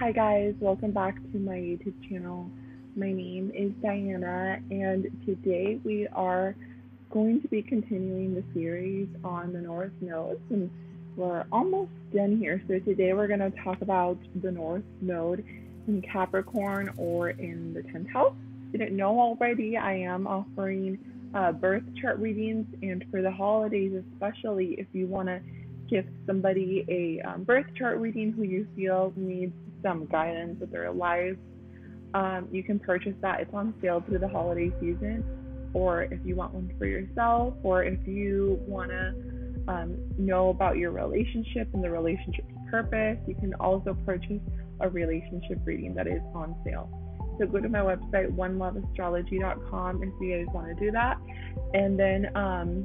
Hi guys, welcome back to my YouTube channel. My name is Diana, and today we are going to be continuing the series on the North Node, and we're almost done here. So today we're going to talk about the North Node in Capricorn or in the 10th house. If you didn't know already, I am offering birth chart readings, and for the holidays especially, if you want to give somebody a birth chart reading who you feel needs some guidance with their life, you can purchase that. It's on sale through the holiday season. Or if you want one for yourself, or if you want to know about your relationship and the relationship's purpose, you can also purchase a relationship reading that is on sale. So go to my website, oneloveastrology.com, if you guys want to do that. And then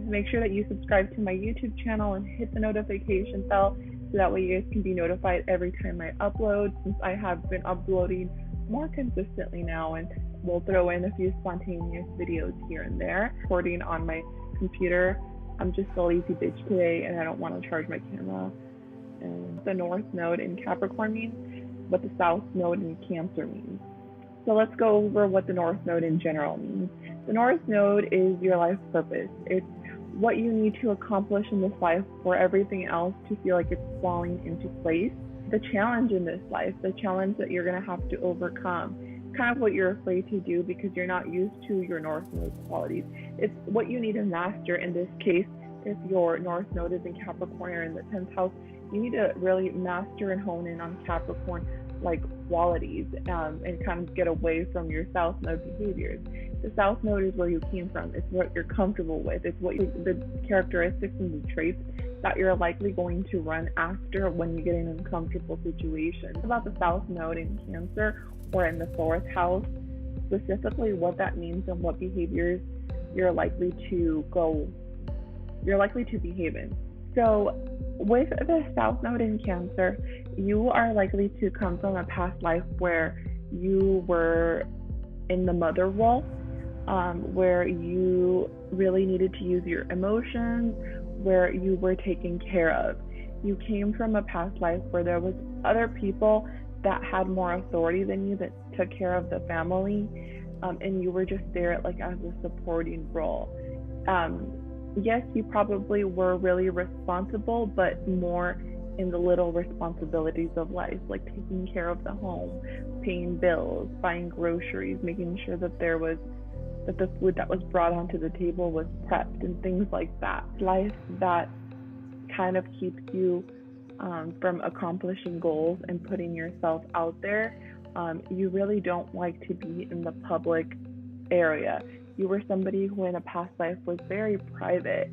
make sure that you subscribe to my YouTube channel and hit the notification bell so that way you guys can be notified every time I upload, since I have been uploading more consistently now, and we'll throw in a few spontaneous videos here and there. Recording on my computer. I'm just a lazy bitch today and I don't want to charge my camera. And the North Node in Capricorn means, what the South Node in Cancer means. So let's go over what the North Node in general means. The North Node is your life purpose. It's what you need to accomplish in this life for everything else to feel like it's falling into place. The challenge in this life, the challenge that you're going to have to overcome, kind of what you're afraid to do because you're not used to your North Node qualities. It's what you need to master in this case. If your North Node is in Capricorn or in the 10th house, you need to really master and hone in on Capricorn like qualities, and kind of get away from your South Node behaviors. The South Node is where you came from. It's what you're comfortable with. It's what the characteristics and the traits that you're likely going to run after when you get in uncomfortable situations. About the South Node in Cancer or in the 4th house, specifically what that means and what behaviors you're likely to behave in. So with the South Node in Cancer, you are likely to come from a past life where you were in the mother role, where you really needed to use your emotions, where you were taken care of. You came from a past life where there was other people that had more authority than you, that took care of the family, and you were just there like as a supporting role. Yes, you probably were really responsible, but more in the little responsibilities of life, like taking care of the home, paying bills, buying groceries, making sure that the food that was brought onto the table was prepped, and things like that. Life that kind of keeps you from accomplishing goals and putting yourself out there. You really don't like to be in the public area. You were somebody who in a past life was very private.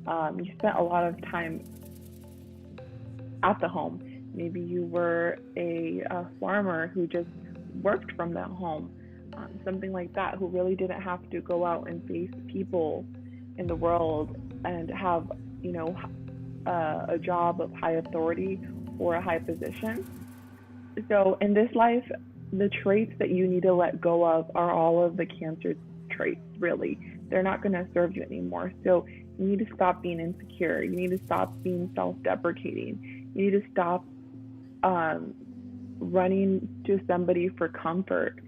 You spent a lot of time at the home. Maybe you were a farmer who just worked from that home, something like that, who really didn't have to go out and face people in the world and have, a job of high authority or a high position. So in this life, the traits that you need to let go of are all of the Cancer traits, really. They're not going to serve you anymore. So you need to stop being insecure. You need to stop being self-deprecating. You need to stop running to somebody for comfort,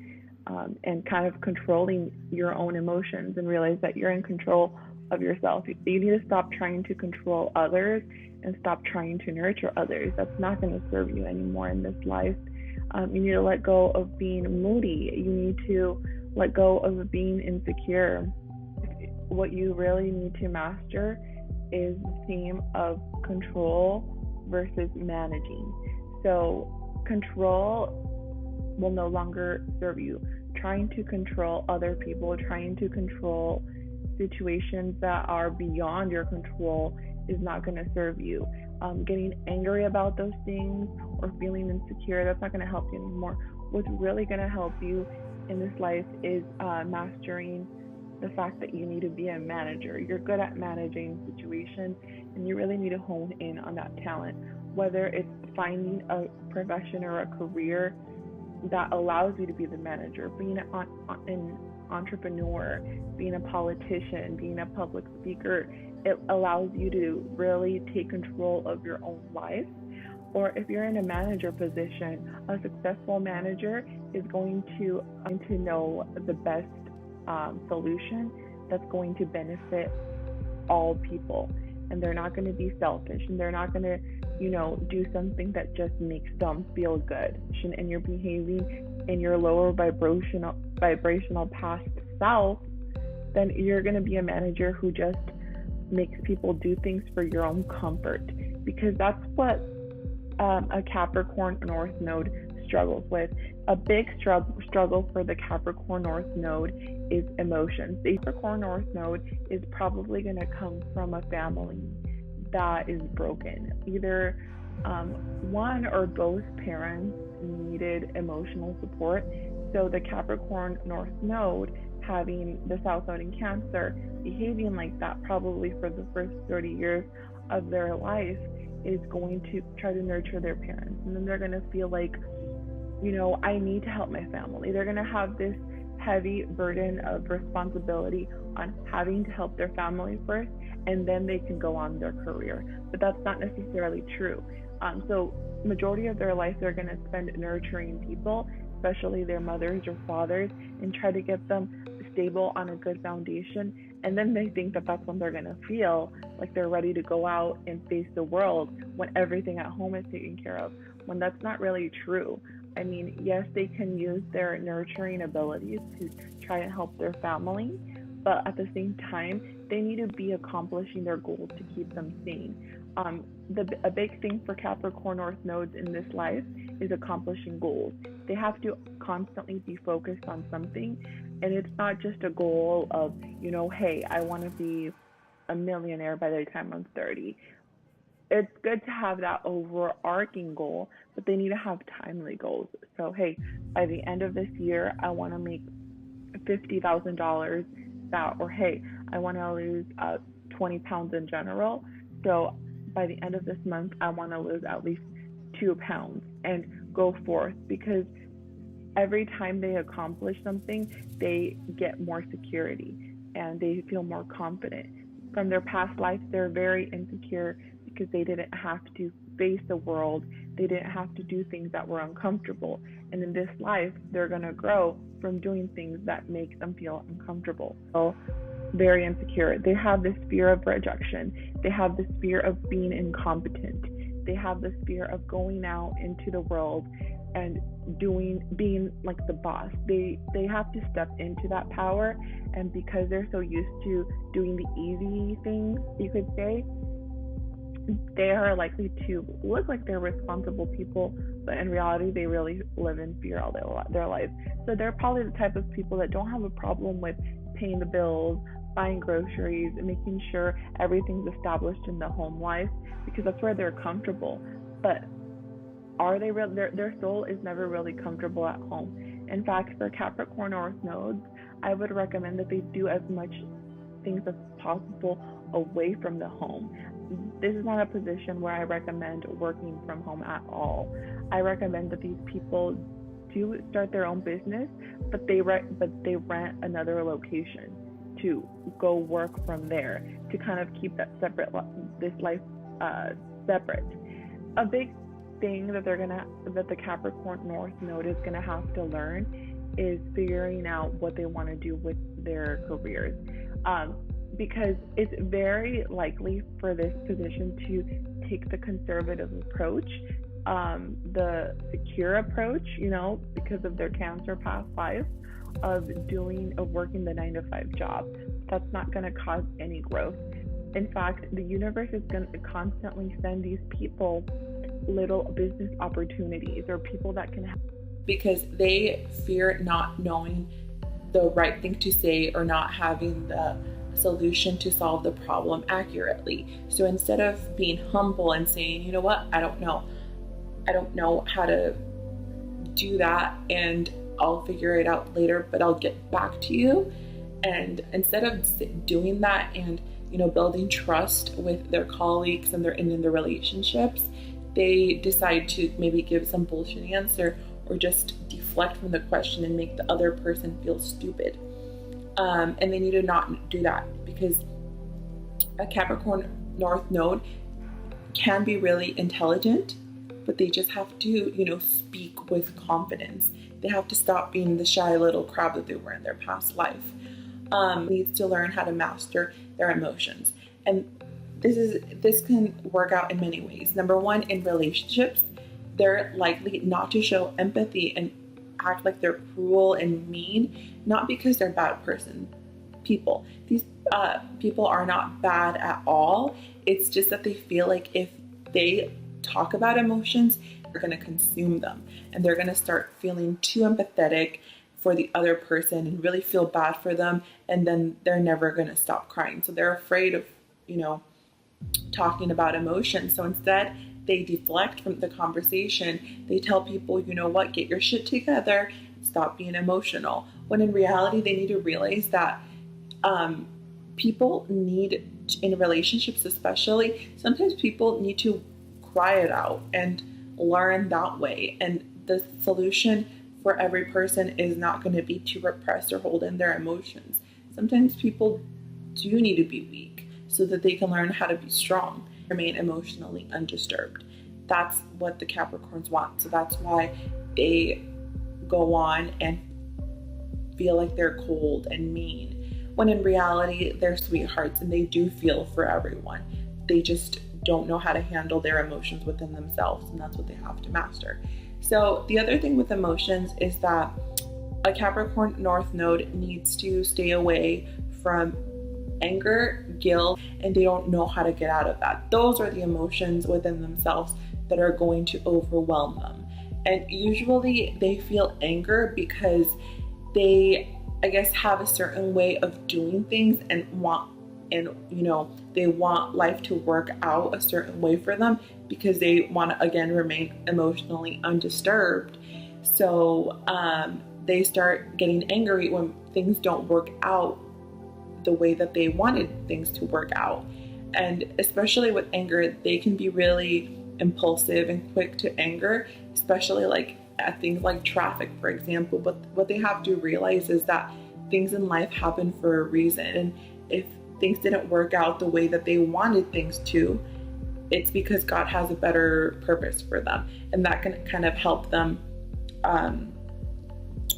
and kind of controlling your own emotions, and realize that you're in control of yourself. You need to stop trying to control others and stop trying to nurture others. That's not going to serve you anymore in this life. You need to let go of being moody. You need to let go of being insecure. What you really need to master is the theme of control versus managing. So control will no longer serve you. Trying to control other people, trying to control situations that are beyond your control is not going to serve you. Getting angry about those things or feeling insecure, that's not going to help you anymore. What's really going to help you in this life is mastering the fact that you need to be a manager. You're good at managing situations, and you really need to hone in on that talent, whether it's finding a profession or a career that allows you to be the manager, being an entrepreneur, being a politician, being a public speaker. It allows you to really take control of your own life. Or if you're in a manager position, a successful manager is going to know the best solution that's going to benefit all people. And they're not going to be selfish, and they're not going to, do something that just makes them feel good. And you're behaving in your lower vibrational past self, then you're going to be a manager who just makes people do things for your own comfort, because that's what a Capricorn North Node struggles with. A big struggle for the Capricorn North Node is emotions. The Capricorn North Node is probably going to come from a family that is broken. Either one or both parents needed emotional support. So the Capricorn North Node, having the South Node in Cancer, behaving like that probably for the first 30 years of their life, is going to try to nurture their parents. And then they're going to feel like, I need to help my family. They're going to have this heavy burden of responsibility on having to help their family first, and then they can go on their career. But that's not necessarily true. So majority of their life, they're going to spend nurturing people, especially their mothers or fathers, and try to get them stable on a good foundation. And then they think that that's when they're going to feel like they're ready to go out and face the world, when everything at home is taken care of, when that's not really true. I mean, yes, they can use their nurturing abilities to try and help their family, but at the same time, they need to be accomplishing their goals to keep them sane. A big thing for Capricorn North Nodes in this life is accomplishing goals. They have to constantly be focused on something, and it's not just a goal of, hey, I want to be a millionaire by the time I'm 30. It's good to have that overarching goal, but they need to have timely goals. So, hey, by the end of this year, I want to make $50,000 or hey, I want to lose 20 pounds in general. So by the end of this month, I want to lose at least 2 pounds, and go forth, because every time they accomplish something, they get more security and they feel more confident. From their past lives, they're very insecure because they didn't have to face the world. They didn't have to do things that were uncomfortable. And in this life, they're going to grow from doing things that make them feel uncomfortable. So very insecure. They have this fear of rejection. They have this fear of being incompetent. They have this fear of going out into the world and being like the boss. They have to step into that power, and because they're so used to doing the easy things, you could say, they are likely to look like they're responsible people, but in reality, they really live in fear all their life. So they're probably the type of people that don't have a problem with paying the bills, buying groceries, and making sure everything's established in the home life, because that's where they're comfortable. But are they real? Their soul is never really comfortable at home. In fact, for Capricorn North Nodes, I would recommend that they do as much things as possible away from the home. This is not a position where I recommend working from home at all. I recommend that these people do start their own business, but they rent another location to go work from there, to kind of keep that this life separate. A big thing that the Capricorn North Node is gonna have to learn is figuring out what they want to do with their careers, because it's very likely for this position to take the conservative approach, the secure approach, because of their Cancer past life, of working the 9-to-5 job. That's not going to cause any growth. In fact, the universe is going to constantly send these people little business opportunities, or people that can help, because they fear not knowing the right thing to say or not having the solution to solve the problem accurately. So instead of being humble and saying, you know what, I don't know how to do that, and I'll figure it out later, but I'll get back to you. And instead of doing that and building trust with their colleagues and in their relationships, they decide to maybe give some bullshit answer, or just deflect from the question and make the other person feel stupid. And they need to not do that, because a Capricorn North Node can be really intelligent, but they just have to, speak with confidence. They have to stop being the shy little crab that they were in their past life. Needs to learn how to master their emotions. And this can work out in many ways. Number one, in relationships, they're likely not to show empathy and act like they're cruel and mean, not because they're bad people. These people are not bad at all. It's just that they feel like if they talk about emotions, they're going to consume them, and they're going to start feeling too empathetic for the other person and really feel bad for them, and then they're never going to stop crying. So they're afraid of, talking about emotions. So instead, they deflect from the conversation. They tell people, get your shit together, stop being emotional. When in reality, they need to realize that people need, in relationships especially, sometimes people need to cry it out and learn that way. And the solution for every person is not going to be to repress or hold in their emotions. Sometimes people do need to be weak so that they can learn how to be strong, remain emotionally undisturbed. That's what the Capricorns want. So that's why they go on and feel like they're cold and mean, when in reality, they're sweethearts and they do feel for everyone. They just don't know how to handle their emotions within themselves, and that's what they have to master. So the other thing with emotions is that a Capricorn North Node needs to stay away from anger, guilt, and they don't know how to get out of that. Those are the emotions within themselves that are going to overwhelm them. And usually they feel anger because they, have a certain way of doing things and they want life to work out a certain way for them because they want to, again, remain emotionally undisturbed. So they start getting angry when things don't work out the way that they wanted things to work out. And especially with anger, they can be really impulsive and quick to anger, especially like at things like traffic, for example. But what they have to realize is that things in life happen for a reason. And if things didn't work out the way that they wanted things to, it's because God has a better purpose for them. And that can kind of help them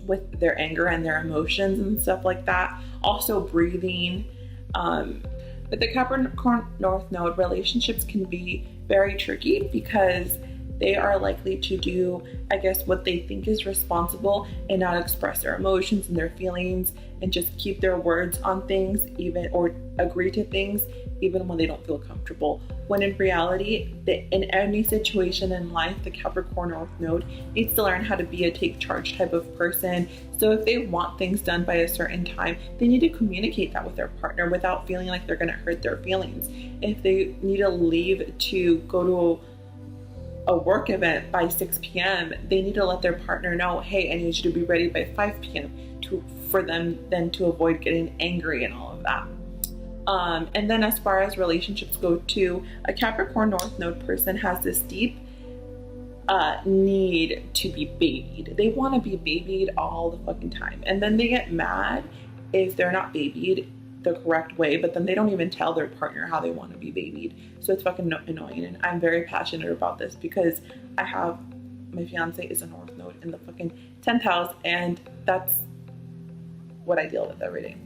with their anger and their emotions and stuff like that. Also breathing. With the Capricorn North Node, relationships can be very tricky because they are likely to do, what they think is responsible and not express their emotions and their feelings and just keep their words on things, or agree to things even when they don't feel comfortable. When in reality, in any situation in life, the Capricorn North Node needs to learn how to be a take charge type of person. So if they want things done by a certain time, they need to communicate that with their partner without feeling like they're going to hurt their feelings. If they need to leave to go to a work event by 6 p.m., they need to let their partner know, hey, I need you to be ready by 5 p.m. for them then to avoid getting angry and all of that. And then as far as relationships go too, a Capricorn North Node person has this deep need to be babied. They want to be babied all the fucking time. And then they get mad if they're not babied the correct way, but then they don't even tell their partner how they want to be babied. So it's fucking annoying. And I'm very passionate about this because my fiance is a North Node in the fucking 10th house, and that's what I deal with every day.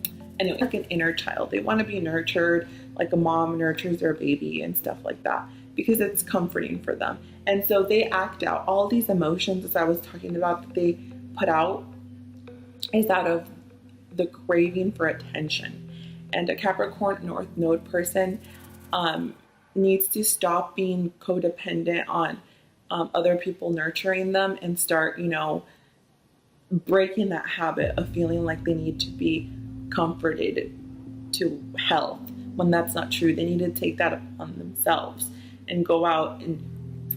Anyway, like an inner child. They want to be nurtured like a mom nurtures their baby and stuff like that because it's comforting for them. And so they act out all these emotions, as I was talking about, that they put out is out of the craving for attention. And a Capricorn North Node person needs to stop being codependent on other people nurturing them and start, breaking that habit of feeling like they need to be comforted to health when that's not true. They need to take that upon themselves and go out and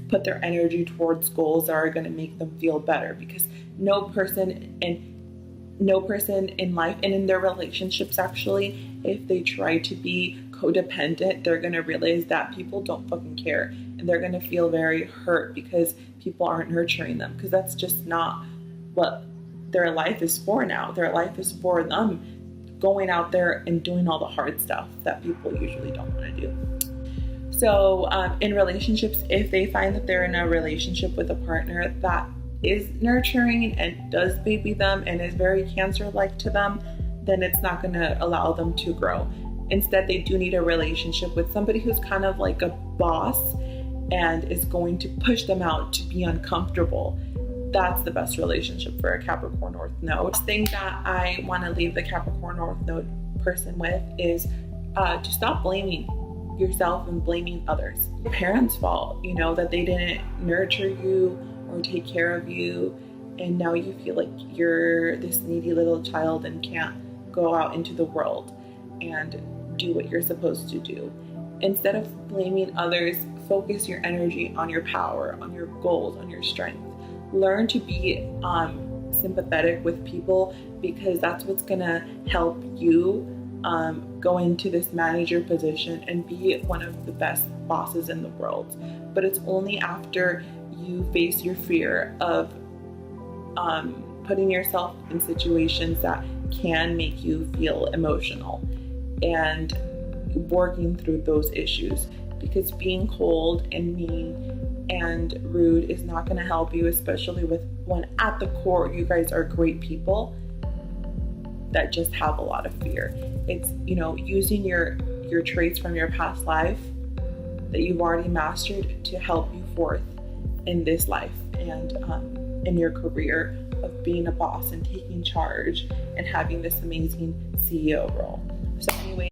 put their energy towards goals that are going to make them feel better, because no person in life and in their relationships, actually, if they try to be codependent, they're going to realize that people don't fucking care, and they're going to feel very hurt because people aren't nurturing them, because that's just not what their life is for now. Their life is for them going out there and doing all the hard stuff that people usually don't want to do. So in relationships, if they find that they're in a relationship with a partner that is nurturing and does baby them and is very Cancer-like to them, then it's not going to allow them to grow. Instead, they do need a relationship with somebody who's kind of like a boss and is going to push them out to be uncomfortable. That's the best relationship for a Capricorn North Node. The thing that I want to leave the Capricorn North Node person with is to stop blaming yourself and blaming others. Your parents' fault, that they didn't nurture you or take care of you, and now you feel like you're this needy little child and can't go out into the world and do what you're supposed to do. Instead of blaming others, focus your energy on your power, on your goals, on your strength. Learn to be sympathetic with people, because that's what's gonna help you go into this manager position and be one of the best bosses in the world. But it's only after you face your fear of putting yourself in situations that can make you feel emotional and working through those issues, because being cold and mean and rude is not going to help you, especially when at the core you guys are great people that just have a lot of fear. It's using your traits from your past life that you've already mastered to help you forth in this life and in your career of being a boss and taking charge and having this amazing CEO role. So anyway,